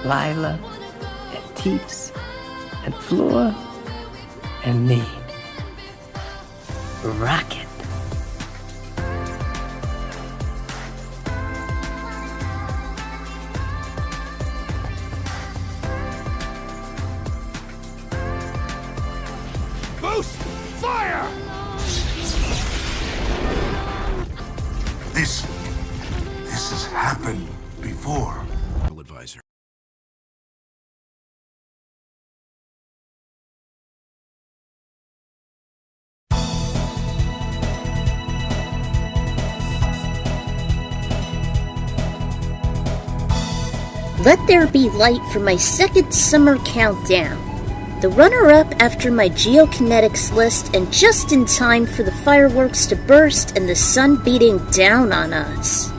Lila, and Teeps, and Flora, and me. Rocket. Boost! Fire! This has happened before. Advisor. Let there be light for my second summer countdown. The runner-up after my Geokinetics list, and just in time for the fireworks to burst and the sun beating down on us.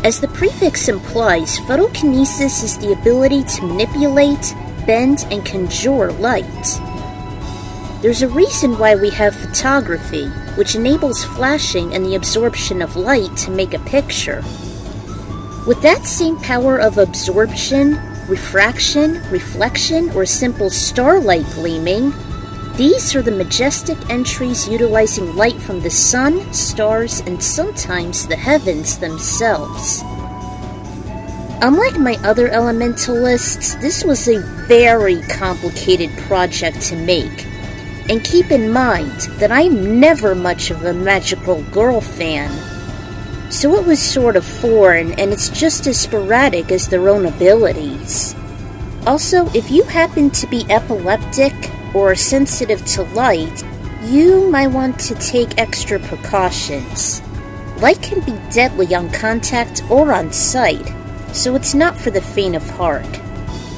As the prefix implies, photokinesis is the ability to manipulate, bend, and conjure light. There's a reason why we have photography, which enables flashing and the absorption of light to make a picture. With that same power of absorption, refraction, reflection, or simple starlight gleaming, these are the majestic entries utilizing light from the sun, stars, and sometimes the heavens themselves. Unlike my other elemental lists, this was a very complicated project to make. And keep in mind that I'm never much of a magical girl fan. So it was sort of foreign, and it's just as sporadic as their own abilities. Also, if you happen to be epileptic or sensitive to light, you might want to take extra precautions. Light can be deadly on contact or on sight, so it's not for the faint of heart.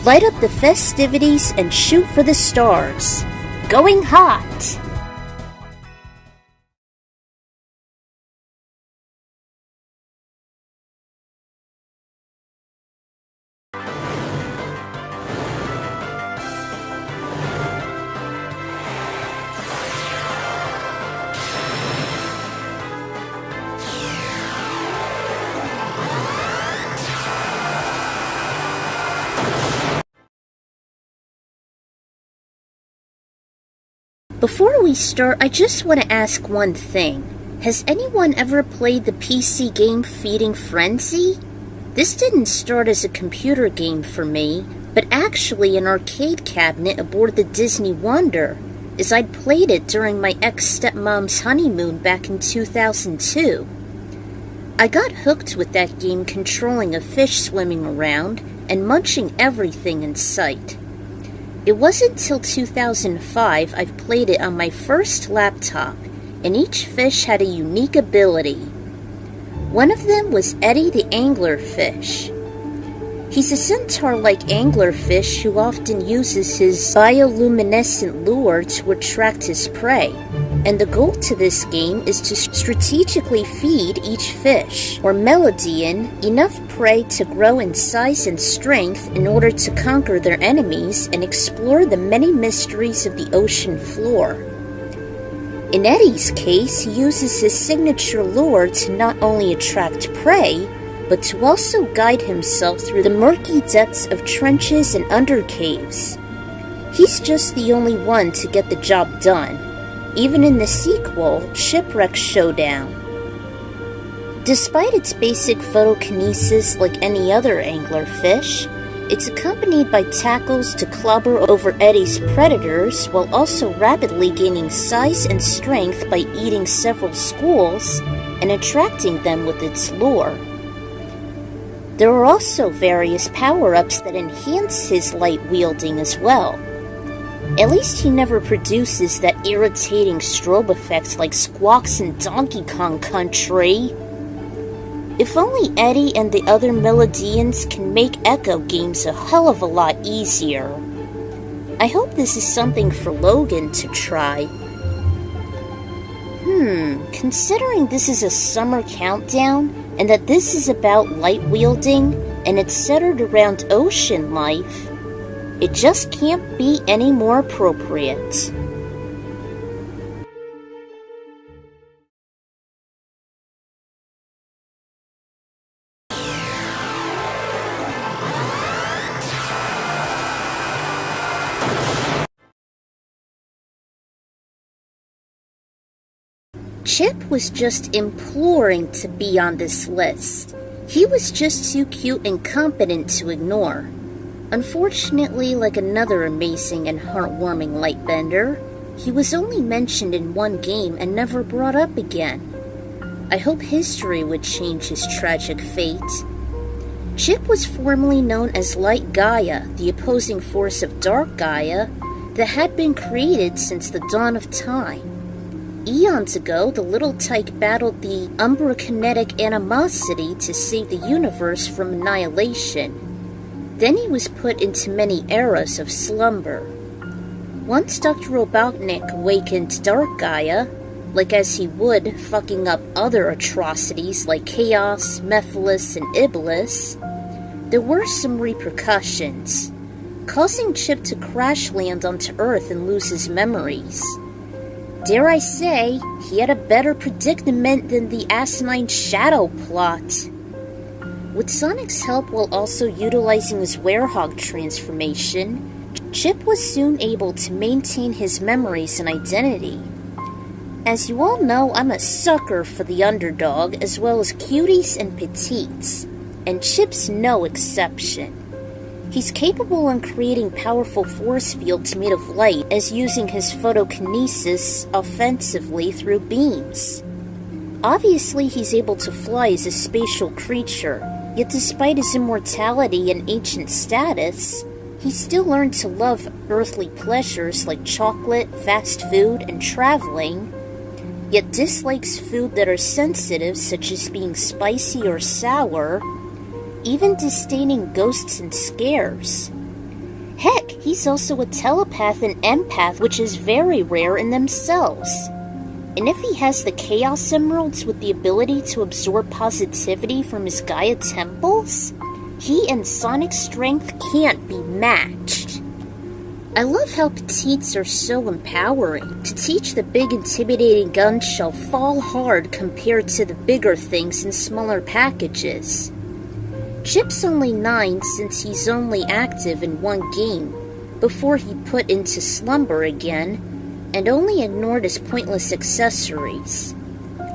Light up the festivities and shoot for the stars. Going hot! Before we start, I just want to ask one thing. Has anyone ever played the PC game Feeding Frenzy? This didn't start as a computer game for me, but actually an arcade cabinet aboard the Disney Wonder, as I'd played it during my ex-stepmom's honeymoon back in 2002. I got hooked with that game, controlling a fish swimming around and munching everything in sight. It wasn't till 2005 I've played it on my first laptop, and each fish had a unique ability. One of them was Eddie the anglerfish. He's a centaur-like anglerfish who often uses his bioluminescent lure to attract his prey, and the goal to this game is to strategically feed each fish, or melodian, enough prey to grow in size and strength in order to conquer their enemies and explore the many mysteries of the ocean floor. In Eddie's case, he uses his signature lure to not only attract prey, but to also guide himself through the murky depths of trenches and undercaves. He's just the only one to get the job done, even in the sequel, Shipwreck Showdown. Despite its basic photokinesis like any other anglerfish, it's accompanied by tackles to clobber over Eddie's predators while also rapidly gaining size and strength by eating several schools and attracting them with its lure. There are also various power-ups that enhance his light wielding as well. At least he never produces that irritating strobe effect like Squawks in Donkey Kong Country. If only Eddie and the other Melodians can make Echo games a hell of a lot easier. I hope this is something for Logan to try. Considering this is a summer countdown, and that this is about light wielding, and it's centered around ocean life, it just can't be any more appropriate. Chip was just imploring to be on this list. He was just too cute and competent to ignore. Unfortunately, like another amazing and heartwarming lightbender, he was only mentioned in one game and never brought up again. I hope history would change his tragic fate. Chip was formerly known as Light Gaia, the opposing force of Dark Gaia that had been created since the dawn of time. Eons ago, the little tyke battled the Umbra-kinetic animosity to save the universe from annihilation. Then he was put into many eras of slumber. Once Dr. Robotnik awakened Dark Gaia, like as he would, fucking up other atrocities like Chaos, Mephiles, and Iblis, there were some repercussions, causing Chip to crash land onto Earth and lose his memories. Dare I say, he had a better predicament than the asinine Shadow plot. With Sonic's help while also utilizing his werehog transformation, Chip was soon able to maintain his memories and identity. As you all know, I'm a sucker for the underdog as well as cuties and petites, and Chip's no exception. He's capable in creating powerful force fields made of light as using his photokinesis offensively through beams. Obviously, he's able to fly as a spatial creature, yet despite his immortality and ancient status, he still learned to love earthly pleasures like chocolate, fast food, and traveling, yet dislikes food that are sensitive such as being spicy or sour, even disdaining ghosts and scares. Heck, he's also a telepath and empath, which is very rare in themselves. And if he has the Chaos Emeralds with the ability to absorb positivity from his Gaia temples, he and Sonic's strength can't be matched. I love how petites are so empowering. To teach the big intimidating gun shall fall hard compared to the bigger things in smaller packages. Chip's only 9 since he's only active in one game, before he put into slumber again, and only ignored his pointless accessories.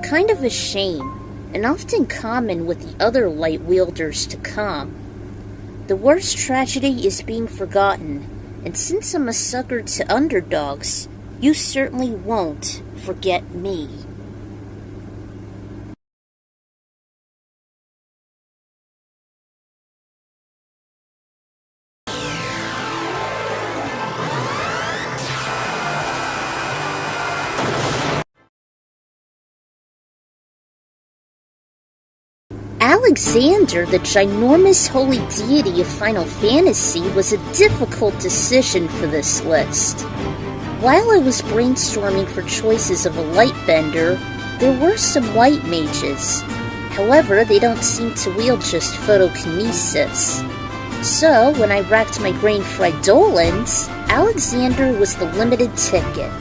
Kind of a shame, and often common with the other light wielders to come. The worst tragedy is being forgotten, and since I'm a sucker to underdogs, you certainly won't forget me. Alexander, the ginormous holy deity of Final Fantasy, was a difficult decision for this list. While I was brainstorming for choices of a lightbender, there were some white mages. However, they don't seem to wield just photokinesis. So, when I racked my brain for Eidolons, Alexander was the limited ticket.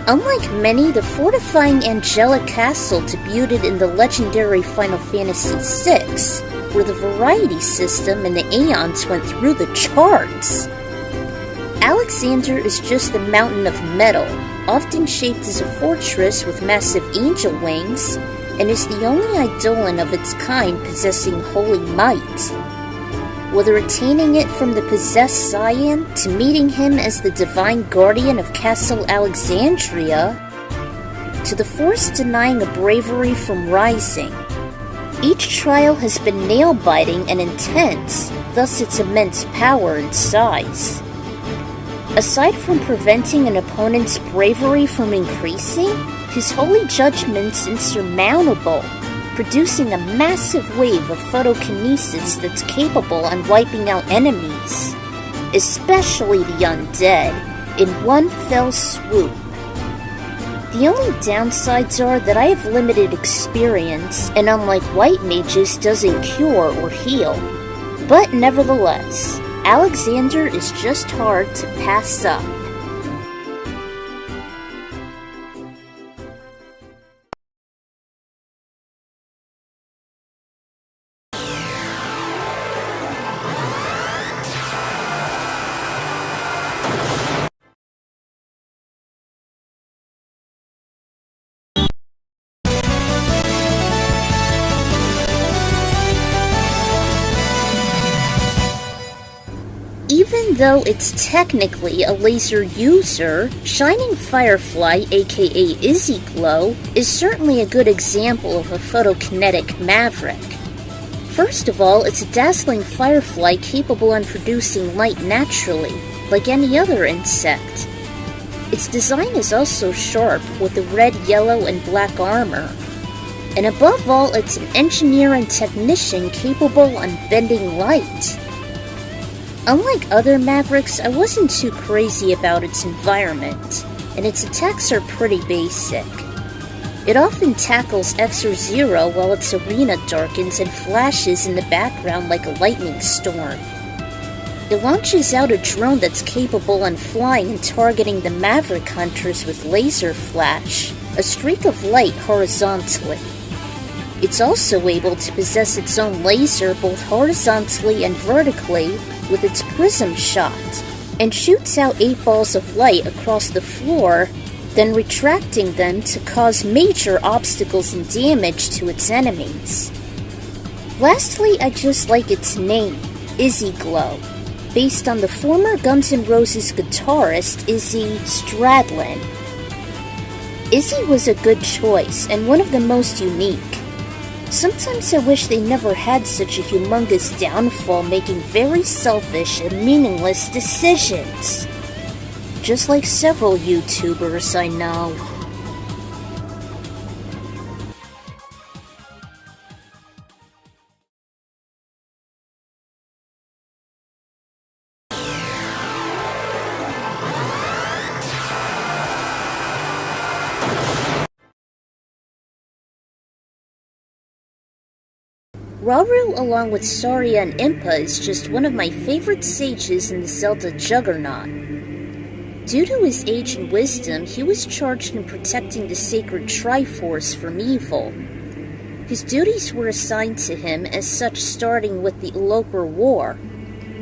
Unlike many, the fortifying angelic castle debuted in the legendary Final Fantasy VI, where the variety system and the Aeons went through the charts. Alexander is just a mountain of metal, often shaped as a fortress with massive angel wings, and is the only Eidolon of its kind possessing holy might. Whether attaining it from the possessed Scion to meeting him as the divine guardian of Castle Alexandria, to the Force denying a bravery from rising. Each trial has been nail-biting and intense, thus its immense power and size. Aside from preventing an opponent's bravery from increasing, his holy judgment's insurmountable, producing a massive wave of photokinesis that's capable of wiping out enemies, especially the undead, in one fell swoop. The only downsides are that I have limited experience, and unlike white mages, doesn't cure or heal. But nevertheless, Alexander is just hard to pass up. Even though it's technically a laser user, Shining Firefly, aka Izzy Glow, is certainly a good example of a photokinetic maverick. First of all, it's a dazzling firefly capable of producing light naturally, like any other insect. Its design is also sharp, with the red, yellow, and black armor. And above all, it's an engineer and technician capable of bending light. Unlike other Mavericks, I wasn't too crazy about its environment, and its attacks are pretty basic. It often tackles X or Zero while its arena darkens and flashes in the background like a lightning storm. It launches out a drone that's capable of flying and targeting the Maverick Hunters with laser flash, a streak of light horizontally. It's also able to possess its own laser both horizontally and vertically with its prism shot, and shoots out 8 balls of light across the floor, then retracting them to cause major obstacles and damage to its enemies. Lastly, I just like its name, Izzy Glow, based on the former Guns N' Roses guitarist Izzy Stradlin. Izzy was a good choice, and one of the most unique. Sometimes I wish they never had such a humongous downfall, making very selfish and meaningless decisions. Just like several YouTubers I know. Rauru, along with Saria and Impa, is just one of my favorite sages in the Zelda Juggernaut. Due to his age and wisdom, he was charged in protecting the sacred Triforce from evil. His duties were assigned to him as such, starting with the Eloper War.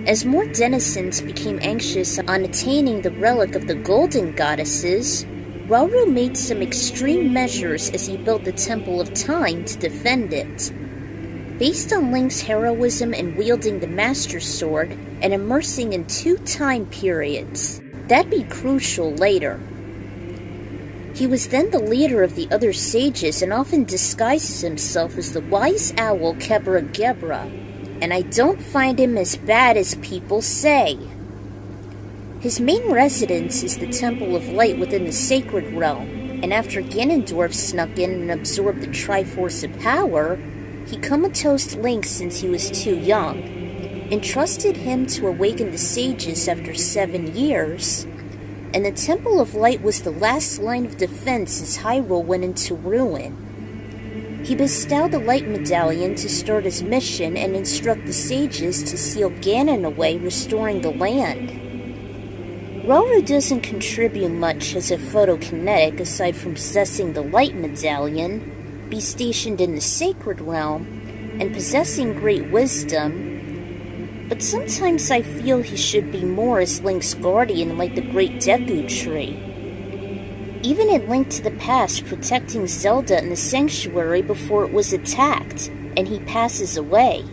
As more denizens became anxious on attaining the relic of the Golden Goddesses, Rauru made some extreme measures as he built the Temple of Time to defend it. Based on Link's heroism in wielding the Master Sword and immersing in 2 time periods, that'd be crucial later. He was then the leader of the other sages and often disguises himself as the wise owl Kebra Gebra, and I don't find him as bad as people say. His main residence is the Temple of Light within the Sacred Realm, and after Ganondorf snuck in and absorbed the Triforce of Power, he comatose Link since he was too young, entrusted him to awaken the sages after 7 years, and the Temple of Light was the last line of defense as Hyrule went into ruin. He bestowed the Light Medallion to start his mission and instruct the sages to seal Ganon away, restoring the land. Rauru doesn't contribute much as a photokinetic aside from possessing the Light Medallion, be stationed in the Sacred Realm, and possessing great wisdom, but sometimes I feel he should be more as Link's guardian like the Great Deku Tree. Even in Link to the Past, protecting Zelda in the Sanctuary before it was attacked, and he passes away.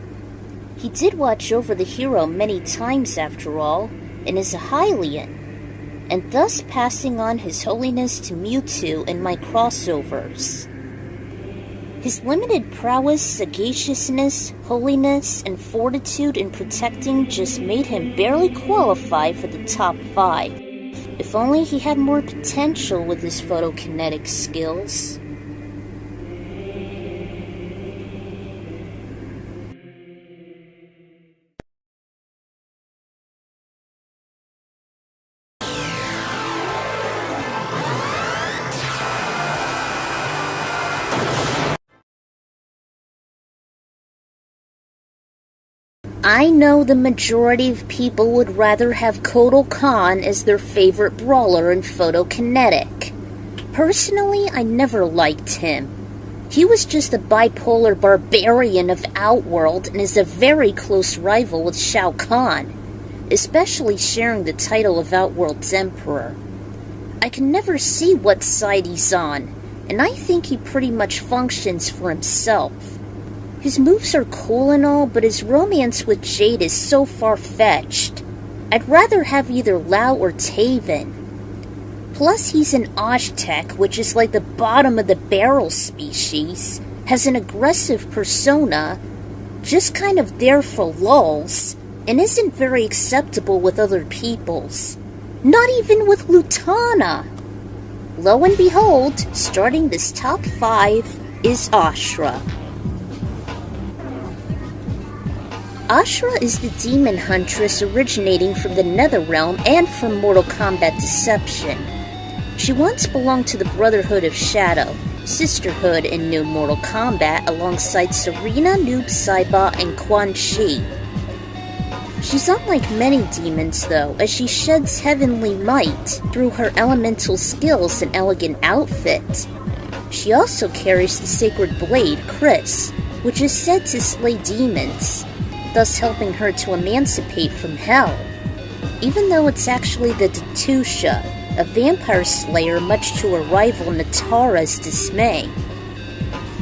He did watch over the hero many times after all, and is a Hylian, and thus passing on his holiness to Mewtwo in my crossovers. His limited prowess, sagaciousness, holiness, and fortitude in protecting just made him barely qualify for the top 5. If only he had more potential with his photokinetic skills. I know the majority of people would rather have Kotal Khan as their favorite brawler in Photokinetic. Personally, I never liked him. He was just a bipolar barbarian of Outworld and is a very close rival with Shao Kahn, especially sharing the title of Outworld's Emperor. I can never see what side he's on, and I think he pretty much functions for himself. His moves are cool and all, but his romance with Jade is so far-fetched. I'd rather have either Lau or Taven. Plus, he's an Aztec, which is like the bottom of the barrel species, has an aggressive persona, just kind of there for lulz, and isn't very acceptable with other peoples. Not even with Lutana. Lo and behold, starting this top 5 is Ashrah. Ashrah is the demon huntress originating from the Netherrealm and from Mortal Kombat Deception. She once belonged to the Brotherhood of Shadow, sisterhood in New Mortal Kombat alongside Serena, Noob Saibot, and Quan Chi. She's unlike many demons though, as she sheds heavenly might through her elemental skills and elegant outfit. She also carries the sacred blade, Chris, which is said to slay demons, thus helping her to emancipate from hell, even though it's actually the Datusha, a vampire slayer much to her rival Natara's dismay.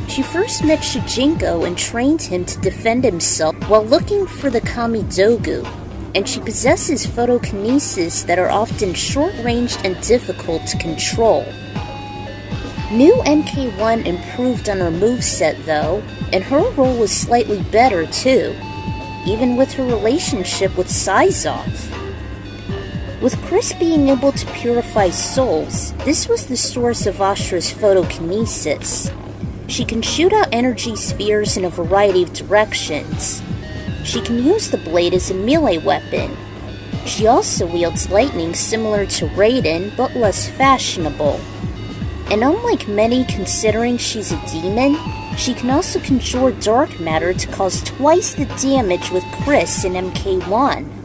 She first met Shujinko and trained him to defend himself while looking for the Kamidogu, and she possesses photokinesis that are often short-ranged and difficult to control. New MK1 improved on her moveset though, and her role was slightly better too, even with her relationship with Syzoth. With Chris being able to purify souls, this was the source of Ashrah's photokinesis. She can shoot out energy spheres in a variety of directions. She can use the blade as a melee weapon. She also wields lightning similar to Raiden, but less fashionable. And unlike many considering she's a demon, she can also conjure dark matter to cause twice the damage with Chris in MK1.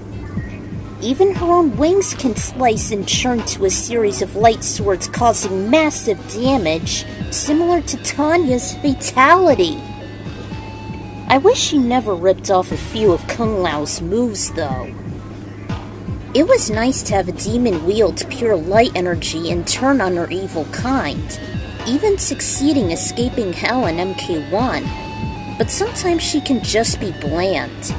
Even her own wings can slice and churn to a series of light swords causing massive damage, similar to Tanya's fatality. I wish she never ripped off a few of Kung Lao's moves though. It was nice to have a demon wield pure light energy and turn on her evil kind, even succeeding escaping hell in MK1, but sometimes she can just be bland.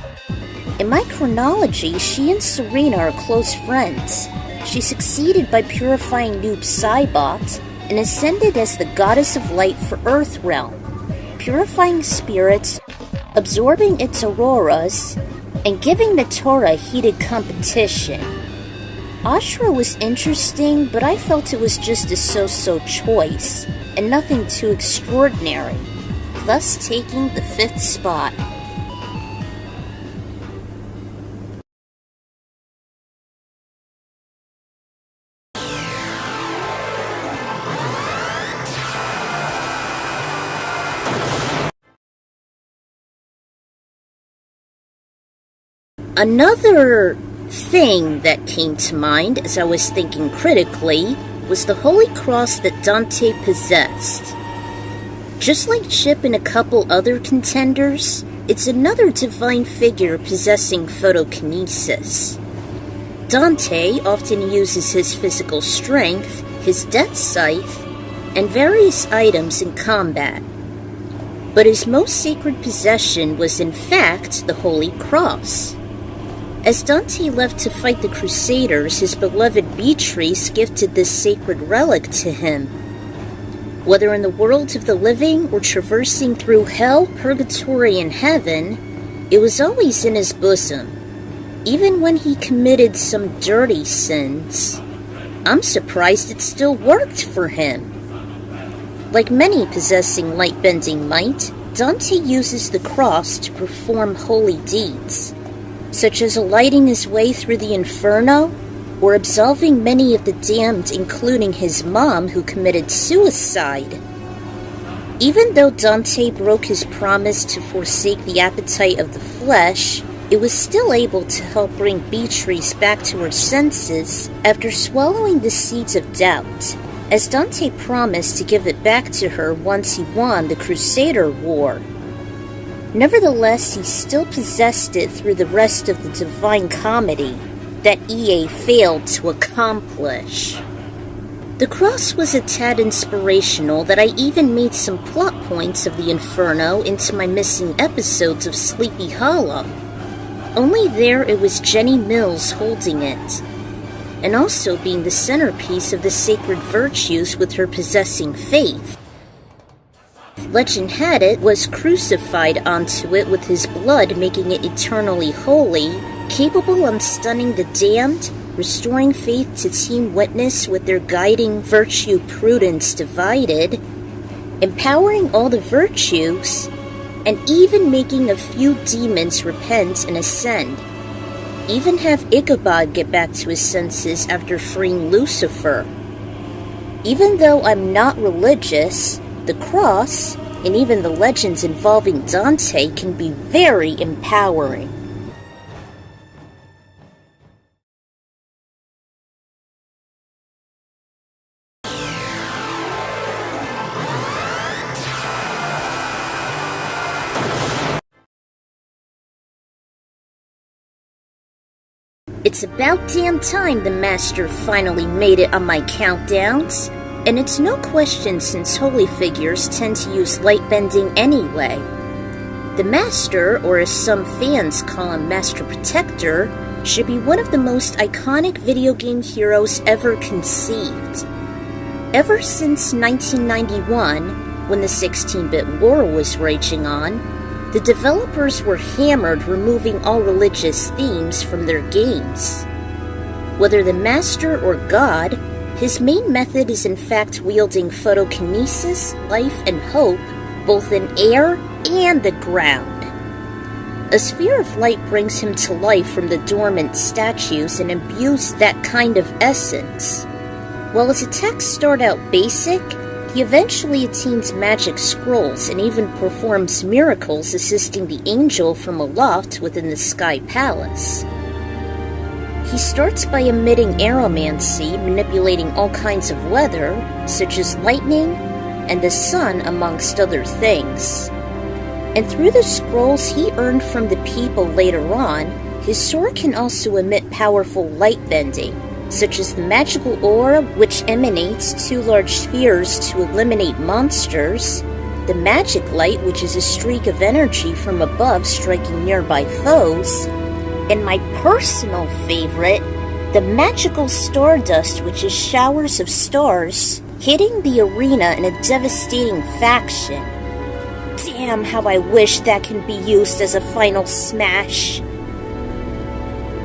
In my chronology, she and Serena are close friends. She succeeded by purifying Noob Saibot and ascended as the goddess of light for Earthrealm, purifying spirits, absorbing its auroras, and giving Natara heated competition. Ashrah was interesting, but I felt it was just a so-so choice, and nothing too extraordinary, thus taking the 5th spot. Another thing that came to mind as I was thinking critically was the Holy Cross that Dante possessed. Just like Chip and a couple other contenders, it's another divine figure possessing photokinesis. Dante often uses his physical strength, his death scythe, and various items in combat. But his most sacred possession was in fact the Holy Cross. As Dante left to fight the Crusaders, his beloved Beatrice gifted this sacred relic to him. Whether in the world of the living or traversing through hell, purgatory, and heaven, it was always in his bosom, even when he committed some dirty sins. I'm surprised it still worked for him. Like many possessing light-bending might, Dante uses the cross to perform holy deeds, such as lighting his way through the Inferno, or absolving many of the damned, including his mom, who committed suicide. Even though Dante broke his promise to forsake the appetite of the flesh, it was still able to help bring Beatrice back to her senses after swallowing the seeds of doubt, as Dante promised to give it back to her once he won the Crusader War. Nevertheless, he still possessed it through the rest of the Divine Comedy that EA failed to accomplish. The cross was a tad inspirational that I even made some plot points of the Inferno into my missing episodes of Sleepy Hollow. Only there it was Jenny Mills holding it, and also being the centerpiece of the sacred virtues with her possessing faith. Legend had it was crucified onto it with his blood, making it eternally holy, capable of stunning the damned, restoring faith to Team Witness with their guiding virtue prudence divided, empowering all the virtues, and even making a few demons repent and ascend. Even have Ichabod get back to his senses after freeing Lucifer. Even though I'm not religious, the cross, and even the legends involving Dante can be very empowering. It's about damn time the Master finally made it on my countdowns, and it's no question since holy figures tend to use light bending anyway. The Master, or as some fans call him Master Protector, should be one of the most iconic video game heroes ever conceived. Ever since 1991, when the 16-bit war was raging on, the developers were hammered removing all religious themes from their games. Whether the Master or God, his main method is in fact wielding photokinesis, life, and hope, both in air and the ground. A sphere of light brings him to life from the dormant statues and imbues that kind of essence. While his attacks start out basic, he eventually attains magic scrolls and even performs miracles assisting the angel from aloft within the Sky Palace. He starts by emitting aeromancy, manipulating all kinds of weather, such as lightning and the sun amongst other things. And through the scrolls he earned from the people later on, his sword can also emit powerful light bending, such as the magical aura which emanates two large spheres to eliminate monsters, the magic light which is a streak of energy from above striking nearby foes, and my personal favorite, the magical stardust which is showers of stars hitting the arena in a devastating faction. Damn, how I wish that can be used as a final smash.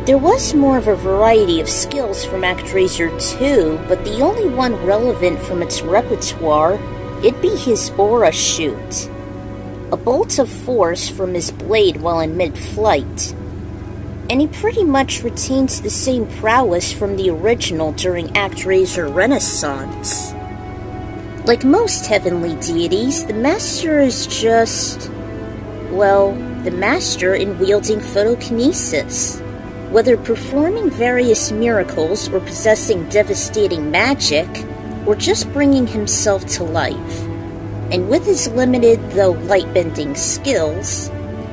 There was more of a variety of skills from Actraiser 2, but the only one relevant from its repertoire, it'd be his aura shoot. A bolt of force from his blade while in mid-flight. And he pretty much retains the same prowess from the original during Actraiser Renaissance. Like most heavenly deities, the Master is just, well, the Master in wielding photokinesis. Whether performing various miracles or possessing devastating magic, or just bringing himself to life. And with his limited, though light-bending skills,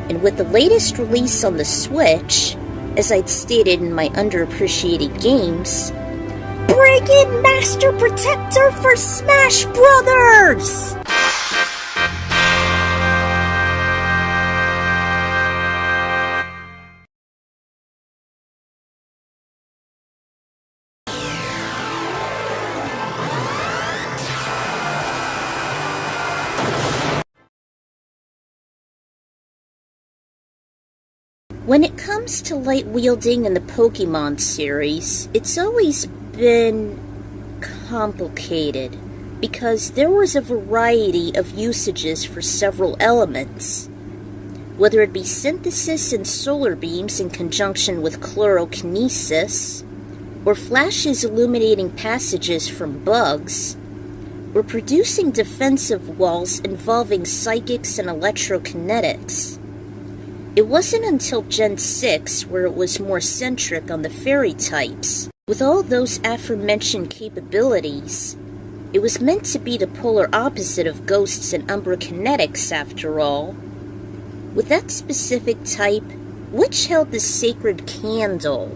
and with the latest release on the Switch, as I'd stated in my underappreciated games, bring in Master Protector for Smash Brothers! When it comes to light wielding in the Pokemon series, it's always been complicated, because there was a variety of usages for several elements. Whether it be synthesis and solar beams in conjunction with chlorokinesis, or flashes illuminating passages from bugs, or producing defensive walls involving psychics and electrokinetics. It wasn't until Gen 6 where it was more centric on the fairy types. With all those aforementioned capabilities, it was meant to be the polar opposite of ghosts and umbrokinetics after all. With that specific type, which held the sacred candle?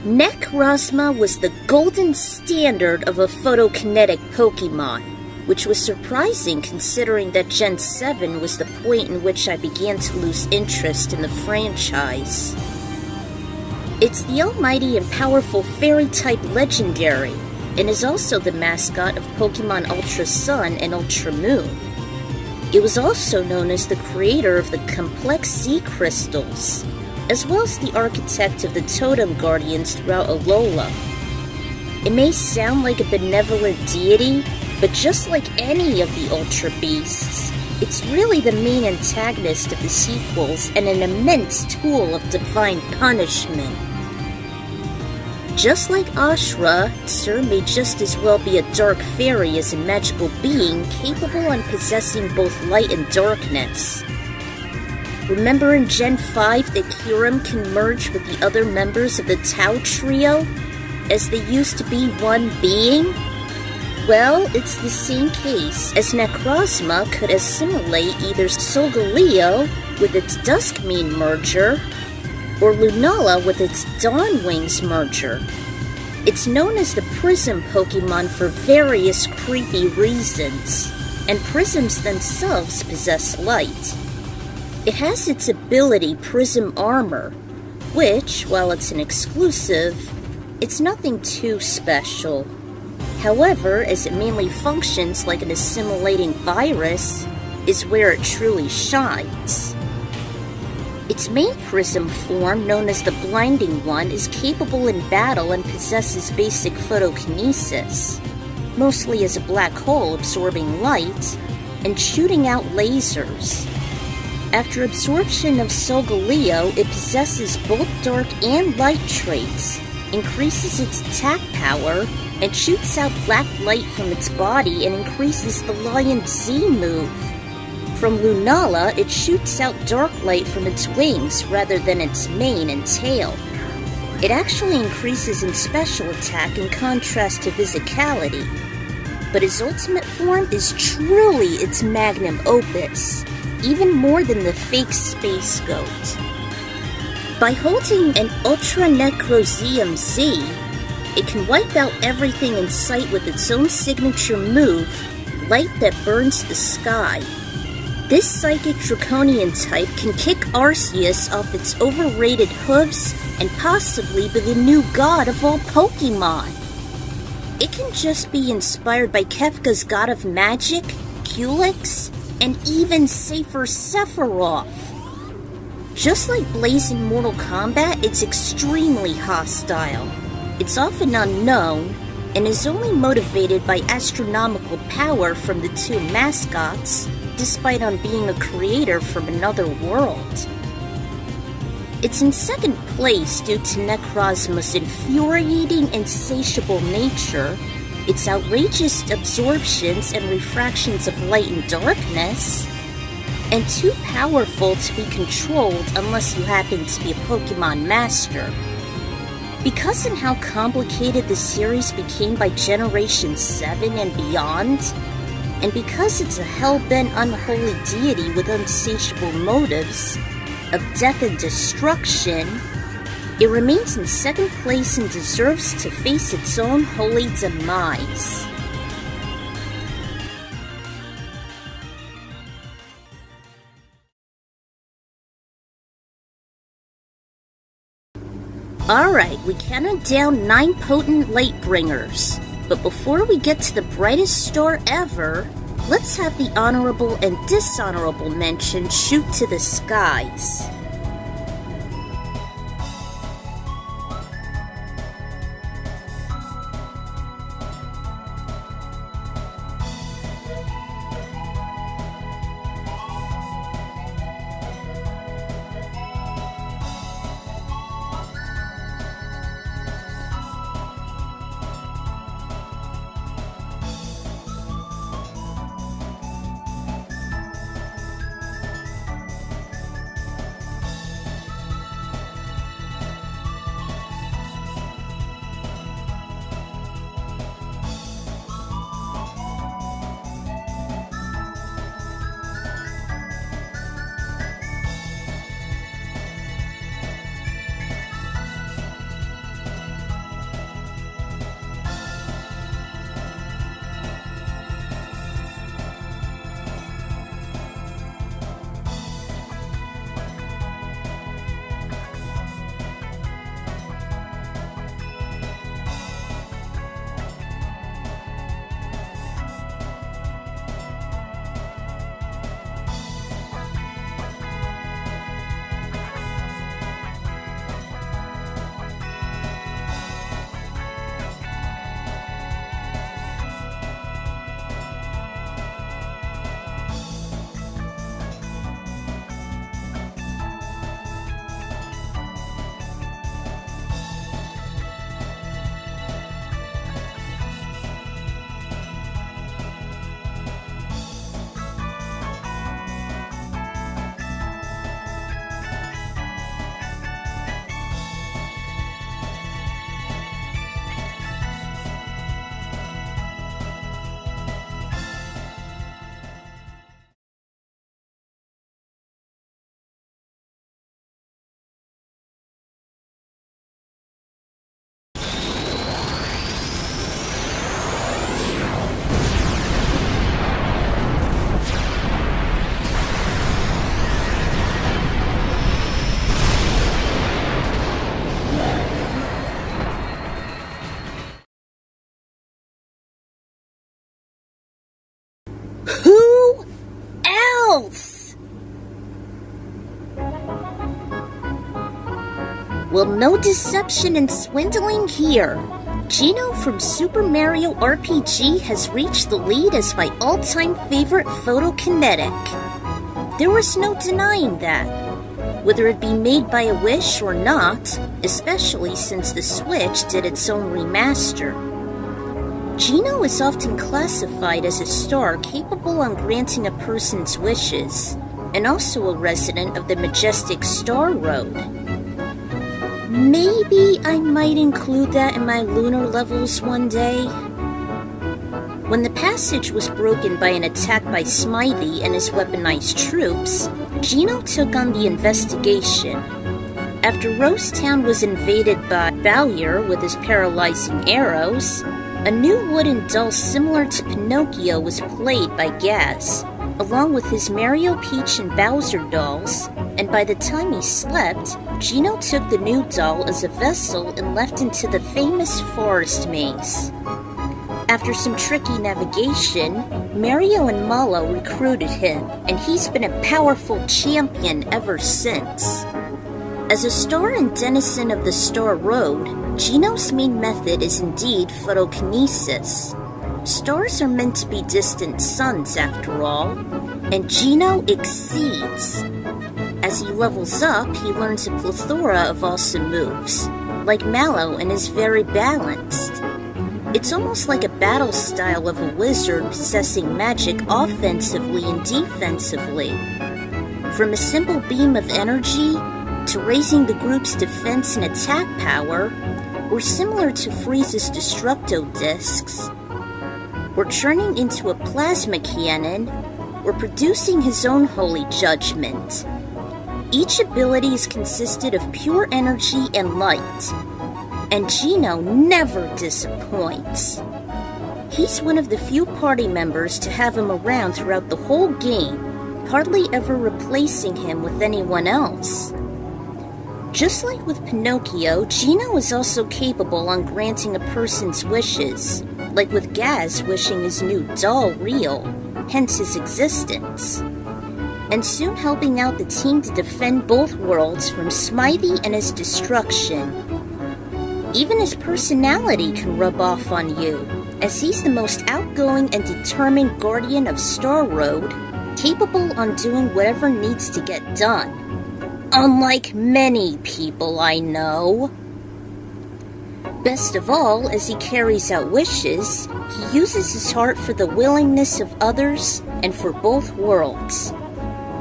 Necrozma was the golden standard of a photokinetic Pokemon. which was surprising considering that Gen 7 was the point in which I began to lose interest in the franchise. It's the almighty and powerful fairy-type legendary, and is also the mascot of Pokemon Ultra Sun and Ultra Moon. It was also known as the creator of the complex sea crystals, as well as the architect of the totem guardians throughout Alola. It may sound like a benevolent deity, but just like any of the Ultra Beasts, it's really the main antagonist of the sequels and an immense tool of divine punishment. Just like Ashrah, Sir may just as well be a dark fairy as a magical being capable and possessing both light and darkness. Remember in Gen 5 that Kyurem can merge with the other members of the Tau Trio, as they used to be one being? Well, it's the same case, as Necrozma could assimilate either Solgaleo with its Duskmane merger, or Lunala with its Dawnwings merger. It's known as the Prism Pokemon for various creepy reasons, and Prisms themselves possess light. It has its ability Prism Armor, which, while it's an exclusive, it's nothing too special. However, as it mainly functions like an assimilating virus, is where it truly shines. Its main Prism form, known as the Blinding One, is capable in battle and possesses basic photokinesis, mostly as a black hole absorbing light and shooting out lasers. After absorption of Solgaleo, it possesses both dark and light traits, increases its attack power, and shoots out black light from its body and increases the Lion Z move. From Lunala, it shoots out dark light from its wings rather than its mane and tail. It actually increases in special attack in contrast to physicality, but its ultimate form is truly its magnum opus, even more than the fake Space Goat. By holding an Ultra Necrozium Z, it can wipe out everything in sight with its own signature move, Light That Burns the Sky. This Psychic Draconian type can kick Arceus off its overrated hooves and possibly be the new god of all Pokemon. It can just be inspired by Kefka's God of Magic, Culex, and even safer Sephiroth. Just like Blaze in Mortal Kombat, it's extremely hostile. It's often unknown, and is only motivated by astronomical power from the two mascots, despite on being a creator from another world. It's in second place due to Necrozma's infuriating, insatiable nature, its outrageous absorptions and refractions of light and darkness, and too powerful to be controlled unless you happen to be a Pokemon Master. Because of how complicated the series became by Generation 7 and beyond, and because it's a hell-bent unholy deity with insatiable motives of death and destruction, it remains in second place and deserves to face its own holy demise. Alright, we counted down 9 potent Lightbringers. But before we get to the brightest star ever, let's have the honorable and dishonorable mention shoot to the skies. Well, no deception and swindling here. Geno from Super Mario RPG has reached the lead as my all-time favorite photokinetic. There was no denying that. Whether it be made by a wish or not, especially since the Switch did its own remaster. Geno is often classified as a star capable of granting a person's wishes, and also a resident of the majestic Star Road. Maybe I might include that in my lunar levels one day. When the passage was broken by an attack by Smythe and his weaponized troops, Geno took on the investigation. After Rose Town was invaded by Bowyer with his paralyzing arrows, a new wooden doll similar to Pinocchio was played by Gaz, along with his Mario, Peach, and Bowser dolls, and by the time he slept, Geno took the new doll as a vessel and left into the famous forest maze. After some tricky navigation, Mario and Mallow recruited him, and he's been a powerful champion ever since. As a star and denizen of the Star Road, Geno's main method is indeed photokinesis. Stars are meant to be distant suns after all, and Geno exceeds. As he levels up, he learns a plethora of awesome moves, like Mallow and is very balanced. It's almost like a battle style of a wizard possessing magic offensively and defensively. From a simple beam of energy, to raising the group's defense and attack power, or similar to Frieza's Destructo discs, or turning into a plasma cannon, or producing his own holy judgment. Each ability is consisted of pure energy and light, and Geno never disappoints. He's one of the few party members to have him around throughout the whole game, hardly ever replacing him with anyone else. Just like with Pinocchio, Geno is also capable on granting a person's wishes, like with Gaz wishing his new doll real, hence his existence, and soon helping out the team to defend both worlds from Smythe and his destruction. Even his personality can rub off on you, as he's the most outgoing and determined guardian of Star Road, capable on doing whatever needs to get done. Unlike many people I know. Best of all, as he carries out wishes, he uses his heart for the willingness of others and for both worlds.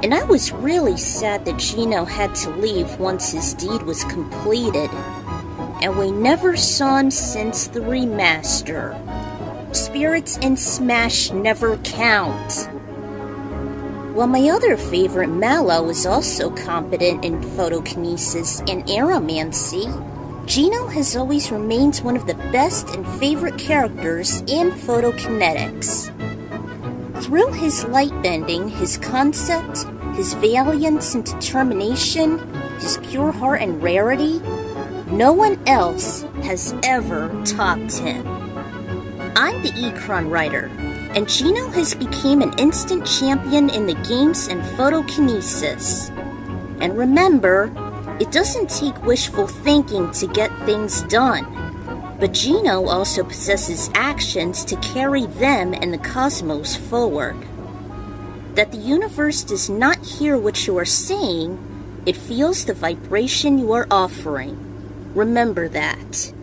And I was really sad that Geno had to leave once his deed was completed, and we never saw him since the remaster. Spirits in Smash never count. While my other favorite, Mallow, is also competent in photokinesis and aeromancy, Geno has always remained one of the best and favorite characters in photokinetics. Through his light bending, his concept, his valiance and determination, his pure heart and rarity, no one else has ever topped him. I'm the Ecron writer, and Geno has become an instant champion in the games and photokinesis. And remember, it doesn't take wishful thinking to get things done, but Geno also possesses actions to carry them and the cosmos forward. That the universe does not hear what you are saying, it feels the vibration you are offering. Remember that.